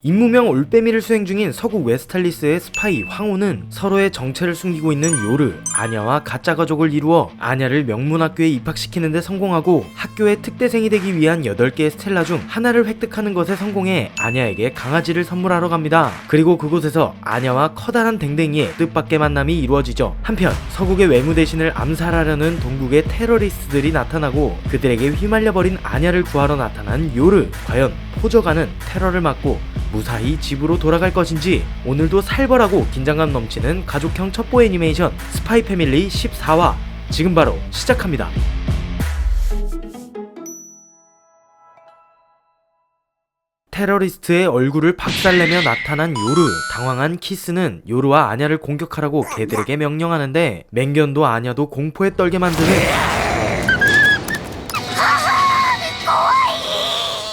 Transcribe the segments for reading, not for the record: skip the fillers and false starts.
임무명 올빼미를 수행 중인 서구 웨스탈리스의 스파이 황호는 서로의 정체를 숨기고 있는 요르, 아냐와 가짜 가족을 이루어 아냐를 명문학교에 입학시키는 데 성공하고 학교의 특대생이 되기 위한 8개의 스텔라 중 하나를 획득하는 것에 성공해 아냐에게 강아지를 선물하러 갑니다. 그리고 그곳에서 아냐와 커다란 댕댕이의 뜻밖의 만남이 이루어지죠. 한편 서국의 외무 대신을 암살하려는 동국의 테러리스트들이 나타나고 그들에게 휘말려버린 아냐를 구하러 나타난 요르, 과연 포저가는 테러를 막고 무사히 집으로 돌아갈 것인지. 오늘도 살벌하고 긴장감 넘치는 가족형 첩보 애니메이션 스파이 패밀리 14화 지금 바로 시작합니다. 테러리스트의 얼굴을 박살내며 나타난 요르. 당황한 키스는 요르와 아냐를 공격하라고 개들에게 명령하는데 맹견도 아냐도 공포에 떨게 만드는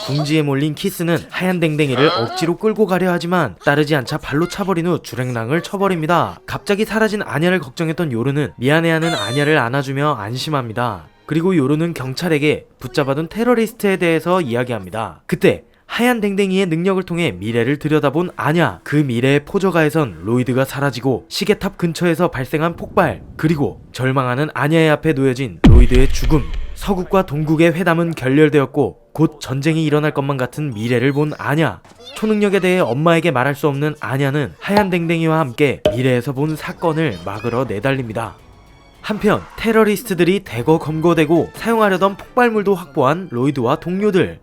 궁지에 몰린 키스는 하얀 댕댕이를 억지로 끌고 가려 하지만 따르지 않자 발로 차버린 후 주랭랑을 쳐버립니다. 갑자기 사라진 아냐를 걱정했던 요르는 미안해하는 아냐를 안아주며 안심합니다. 그리고 요르는 경찰에게 붙잡아둔 테러리스트에 대해서 이야기합니다. 그때 하얀 댕댕이의 능력을 통해 미래를 들여다본 아냐. 그 미래의 포저가에선 로이드가 사라지고 시계탑 근처에서 발생한 폭발, 그리고 절망하는 아냐의 앞에 놓여진 로이드의 죽음. 서국과 동국의 회담은 결렬되었고 곧 전쟁이 일어날 것만 같은 미래를 본 아냐. 초능력에 대해 엄마에게 말할 수 없는 아냐는 하얀 댕댕이와 함께 미래에서 본 사건을 막으러 내달립니다. 한편 테러리스트들이 대거 검거되고 사용하려던 폭발물도 확보한 로이드와 동료들.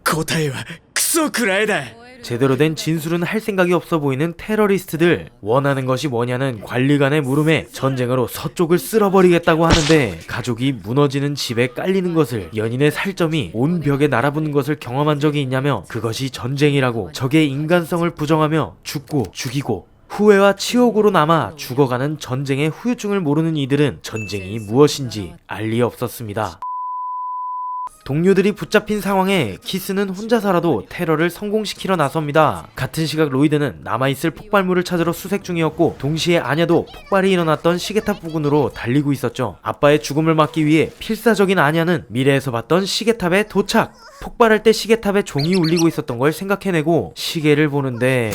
제대로 된 진술은 할 생각이 없어 보이는 테러리스트들. 원하는 것이 뭐냐는 관리관의 물음에 전쟁으로 서쪽을 쓸어버리겠다고 하는데 가족이 무너지는 집에 깔리는 것을, 연인의 살점이 온 벽에 날아붙는 것을 경험한 적이 있냐며 그것이 전쟁이라고 적의 인간성을 부정하며 죽고 죽이고 후회와 치욕으로 남아 죽어가는 전쟁의 후유증을 모르는 이들은 전쟁이 무엇인지 알 리 없었습니다. 동료들이 붙잡힌 상황에 키스는 혼자서라도 테러를 성공시키러 나섭니다. 같은 시각 로이드는 남아있을 폭발물을 찾으러 수색 중이었고 동시에 아냐도 폭발이 일어났던 시계탑 부근으로 달리고 있었죠. 아빠의 죽음을 막기 위해 필사적인 아냐는 미래에서 봤던 시계탑에 도착! 폭발할 때 시계탑에 종이 울리고 있었던 걸 생각해내고 시계를 보는데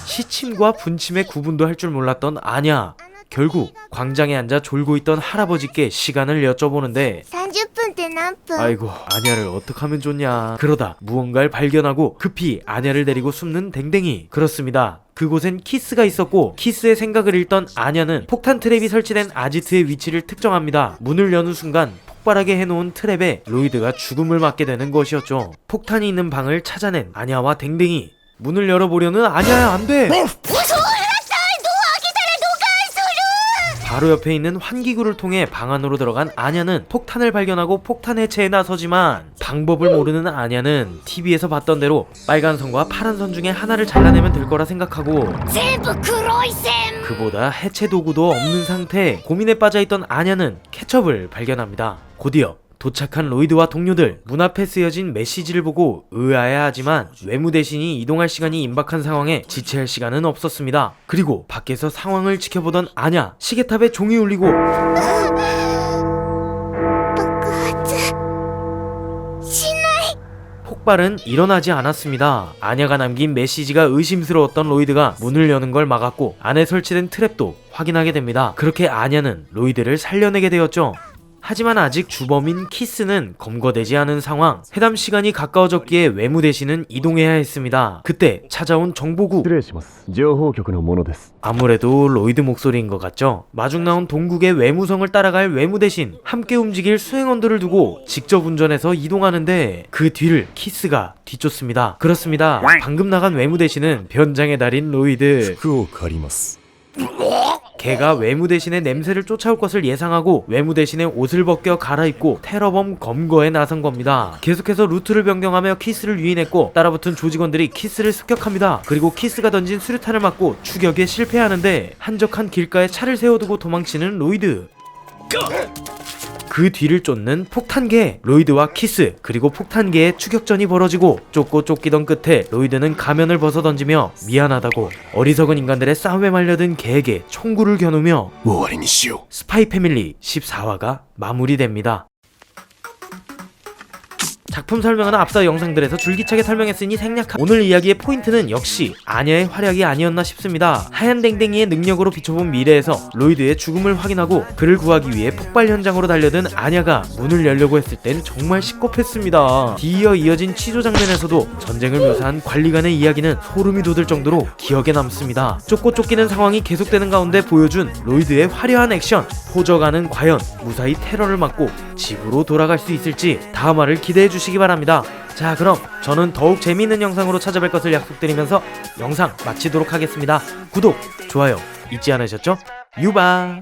시침과 분침의 구분도 할 줄 몰랐던 아냐. 결국 광장에 앉아 졸고 있던 할아버지께 시간을 여쭤보는데 30분 때 남편. 아이고 아냐를 어떡하면 좋냐. 그러다 무언가를 발견하고 급히 아냐를 데리고 숨는 댕댕이. 그렇습니다. 그곳엔 키스가 있었고 키스의 생각을 읽던 아냐는 폭탄 트랩이 설치된 아지트의 위치를 특정합니다. 문을 여는 순간 폭발하게 해놓은 트랩에 로이드가 죽음을 맞게 되는 것이었죠. 폭탄이 있는 방을 찾아낸 아냐와 댕댕이. 문을 열어보려는 아냐야 안돼. 바로 옆에 있는 환기구를 통해 방 안으로 들어간 아냐는 폭탄을 발견하고 폭탄 해체에 나서지만 방법을 모르는 아냐는 TV에서 봤던 대로 빨간 선과 파란 선 중에 하나를 잘라내면 될 거라 생각하고 그보다 해체 도구도 없는 상태. 고민에 빠져있던 아냐는 케첩을 발견합니다. 곧이어 도착한 로이드와 동료들. 문 앞에 쓰여진 메시지를 보고 의아해하지만 외무 대신이 이동할 시간이 임박한 상황에 지체할 시간은 없었습니다. 그리고 밖에서 상황을 지켜보던 아냐. 시계탑에 종이 울리고 폭발은 일어나지 않았습니다. 아냐가 남긴 메시지가 의심스러웠던 로이드가 문을 여는 걸 막았고 안에 설치된 트랩도 확인하게 됩니다. 그렇게 아냐는 로이드를 살려내게 되었죠. 하지만 아직 주범인 키스는 검거되지 않은 상황. 회담 시간이 가까워졌기에 외무 대신은 이동해야 했습니다. 그때 찾아온 정보국. 아무래도 로이드 목소리인 것 같죠? 마중 나온 동국의 외무성을 따라갈 외무 대신 함께 움직일 수행원들을 두고 직접 운전해서 이동하는데 그 뒤를 키스가 뒤쫓습니다. 그렇습니다. 방금 나간 외무 대신은 변장의 달인 로이드. 걔가 외무 대신의 냄새를 쫓아올 것을 예상하고 외무 대신의 옷을 벗겨 갈아입고 테러범 검거에 나선 겁니다. 계속해서 루트를 변경하며 키스를 유인했고 따라붙은 조직원들이 키스를 습격합니다. 그리고 키스가 던진 수류탄을 맞고 추격에 실패하는데 한적한 길가에 차를 세워두고 도망치는 로이드. 그 뒤를 쫓는 폭탄개. 로이드와 키스 그리고 폭탄개의 추격전이 벌어지고 쫓고 쫓기던 끝에 로이드는 가면을 벗어 던지며 미안하다고 어리석은 인간들의 싸움에 말려든 개에게 총구를 겨누며 스파이 패밀리 14화가 마무리됩니다. 작품 설명은 앞서 영상들에서 줄기차게 설명했으니 생략하. 오늘 이야기의 포인트는 역시 아냐의 활약이 아니었나 싶습니다. 하얀 댕댕이의 능력으로 비춰본 미래에서 로이드의 죽음을 확인하고 그를 구하기 위해 폭발 현장으로 달려든 아냐가 문을 열려고 했을 땐 정말 시겁했습니다. 뒤이어 이어진 취조 장면에서도 전쟁을 묘사한 관리관의 이야기는 소름이 돋을 정도로 기억에 남습니다. 쫓고 쫓기는 상황이 계속되는 가운데 보여준 로이드의 화려한 액션. 포저가는 과연 무사히 테러를 막고 집으로 돌아갈 수 있을지 다음화를 기대해 주시기 바랍니다. 자, 그럼 저는 더욱 재미있는 영상으로 찾아뵐 것을 약속드리면서 영상 마치도록 하겠습니다. 구독, 좋아요 잊지 않으셨죠? 유바.